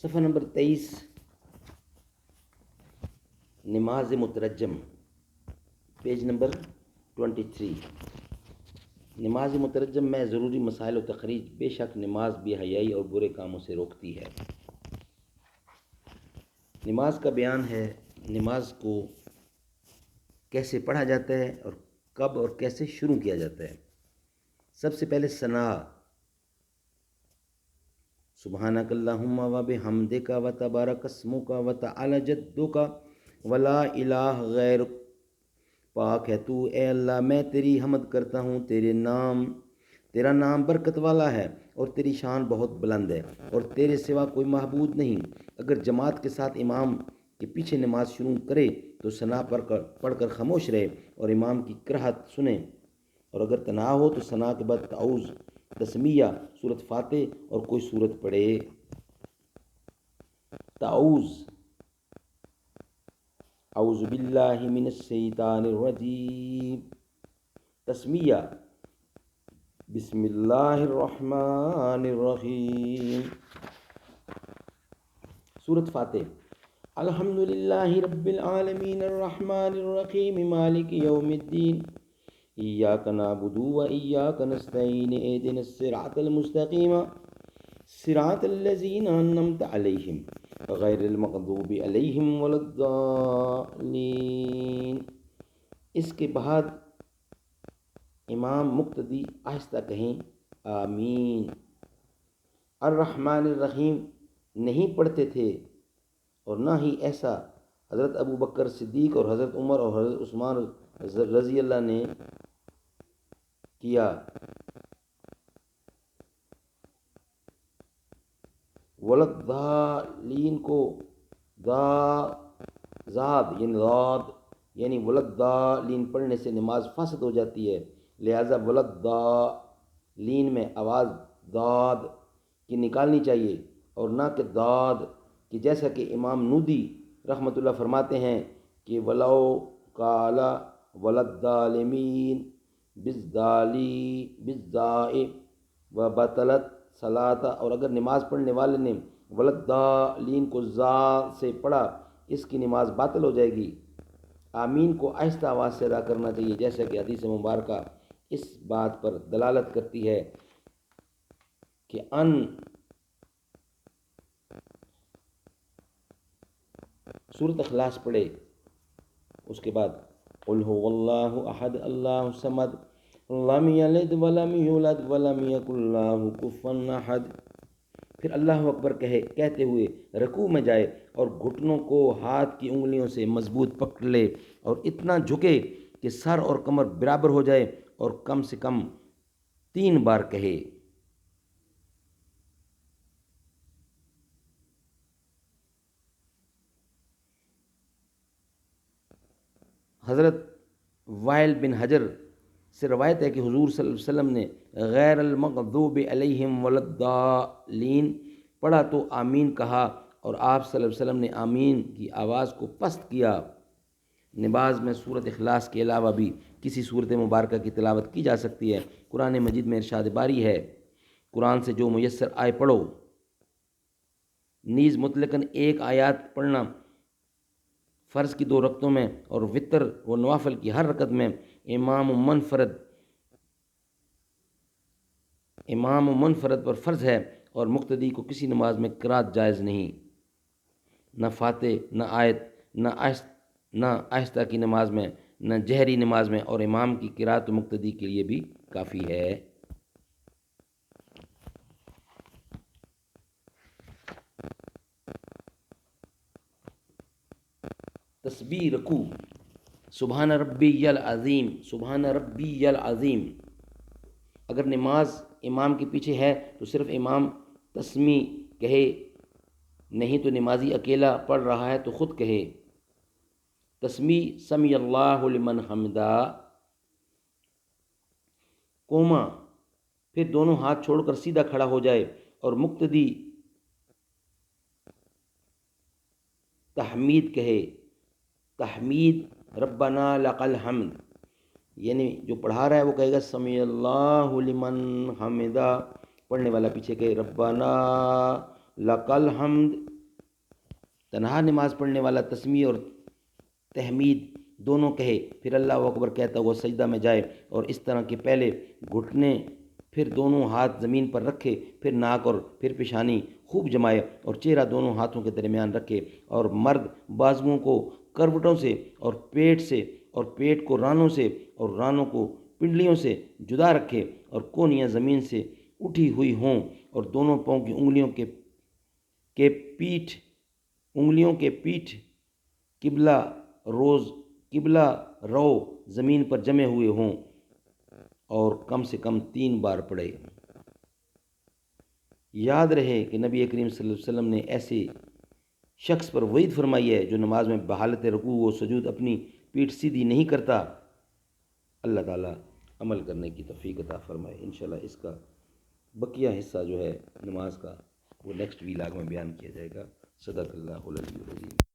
صفحہ نمبر 23، نماز مترجم، پیج نمبر 23۔ نماز مترجم میں ضروری مسائل و تخریج۔ بے شک نماز بے حیائی اور برے کاموں سے روکتی ہے۔ نماز کا بیان ہے، نماز کو کیسے پڑھا جاتا ہے اور کب اور کیسے شروع کیا جاتا ہے۔ سب سے پہلے ثنا، سبحانک اللہم و بحمدک و تبارک اسمک و تعالی جدک ولا الہ غیرک۔ پاک ہے تو اے اللہ، میں تیری حمد کرتا ہوں، تیرا نام برکت والا ہے اور تیری شان بہت بلند ہے اور تیرے سوا کوئی معبود نہیں۔ اگر جماعت کے ساتھ امام کے پیچھے نماز شروع کرے تو ثنا پڑھ کر خاموش رہے اور امام کی قرأت سنے، اور اگر تنہا ہو تو ثنا کے بعد تعوذ، تسمیہ، سورۃ فاتح اور کوئی سورت پڑھے۔ تعوذ، اعوذ باللہ من الشیطان الرجیم۔ تسمیہ، بسم اللہ الرحمن الرحیم۔ سورۃ فاتح، الحمدللہ رب العالمین الرحمن الرحیم مالک یوم الدین، ایاک نعبد و ایاک نستعین، اہدنا الصراط المستقیم صراط الذین انعمت علیہم غیر المغضوب علیہم ولا الضالین۔ اس کے بعد امام مقتدی آہستہ کہیں آمین۔ الرحمن الرحیم نہیں پڑھتے تھے اور نہ ہی ایسا حضرت ابو بکر صدیق اور حضرت عمر اور حضرت عثمان رضی اللہ نے کیا۔ ولدالین کو زاد یعنی ولدالین پڑھنے سے نماز فاسد ہو جاتی ہے، لہذا ولدالین میں آواز داد کی نکالنی چاہیے اور نہ کہ داد کی، جیسا کہ امام نودی رحمۃ اللہ فرماتے ہیں کہ ولو کالا ولدالمین بالضاء و بطلت صلاۃ، اور اگر نماز پڑھنے والے نے ولدالین کو زا سے پڑھا اس کی نماز باطل ہو جائے گی۔ آمین کو آہستہ آواز سے ادا کرنا چاہیے، جیسا کہ حدیث مبارکہ اس بات پر دلالت کرتی ہے کہ سورۃ اخلاص پڑھے، اس کے بعد قل هو اللہ احد اللہ الصمد لم یلد ولم یولد ولم یکن لہ کفوا احد۔ پھر اللہ اکبر کہتے ہوئے رکوع میں جائے اور گھٹنوں کو ہاتھ کی انگلیوں سے مضبوط پکڑ لے اور اتنا جھکے کہ سر اور کمر برابر ہو جائے اور کم سے کم 3 بار کہے۔ حضرت وائل بن حجر سے روایت ہے کہ حضور صلی اللہ علیہ وسلم نے غیر المغضوب علیہم ولدالین پڑھا تو آمین کہا، اور آپ صلی اللہ علیہ وسلم نے آمین کی آواز کو پست کیا۔ نماز میں سورۃ اخلاص کے علاوہ بھی کسی سورت مبارکہ کی تلاوت کی جا سکتی ہے۔ قرآن مجید میں ارشاد باری ہے، قرآن سے جو میسر آئے پڑھو۔ نیز مطلقاً ایک آیات پڑھنا فرض کی 2 رکعتوں میں اور وتر و نوافل کی ہر رکعت میں امام منفرد پر فرض ہے، اور مقتدی کو کسی نماز میں قرات جائز نہیں، نہ فاتح، نہ آیت، نہ آہستہ کی نماز میں، نہ جہری نماز میں، اور امام کی قرات مقتدی کے لیے بھی کافی ہے۔ تسبیح رکوع، سبحان ربی العظیم، سبحان ربی العظیم۔ اگر نماز امام کے پیچھے ہے تو صرف امام تسمیح کہے، نہیں تو نمازی اکیلا پڑھ رہا ہے تو خود کہے۔ تسمیح سمی اللہ لمن حمدہ، کوما، پھر دونوں ہاتھ چھوڑ کر سیدھا کھڑا ہو جائے اور مقتدی تحمید کہے۔ تحمید ربنا لک الحمد، یعنی جو پڑھا رہا ہے وہ کہے گا سمی اللہ لمن حمدہ، پڑھنے والا پیچھے کہے ربنا لقل حمد، تنہا نماز پڑھنے والا تسمیع اور تحمید دونوں کہے، پھر اللہ اکبر کہتا ہوا سجدہ میں جائے، اور اس طرح کہ پہلے گھٹنے پھر دونوں ہاتھ زمین پر رکھے، پھر ناک اور پھر پیشانی خوب جمائے اور چہرہ دونوں ہاتھوں کے درمیان رکھے، اور مرد بازوؤں کو کروٹوں سے اور پیٹ سے، اور پیٹ کو رانوں سے اور رانوں کو پنڈلیوں سے جدا رکھے، اور کونیاں زمین سے اٹھی ہوئی ہوں، اور دونوں پاؤں کی انگلیوں کے پیٹھ قبلہ قبلہ رو زمین پر جمے ہوئے ہوں، اور کم سے کم 3 بار پڑھے۔ یاد رہے کہ نبی کریم صلی اللہ علیہ وسلم نے ایسے شخص پر وعید فرمائی ہے جو نماز میں بحالت رکوع و سجود اپنی پیٹھ سیدھی نہیں کرتا۔ اللہ تعالیٰ عمل کرنے کی توفیق عطا فرمائے۔ انشاءاللہ اس کا بقیہ حصہ جو ہے نماز کا وہ نیکسٹ ویلاگ میں بیان کیا جائے گا۔ صدق اللہ العلی العظیم۔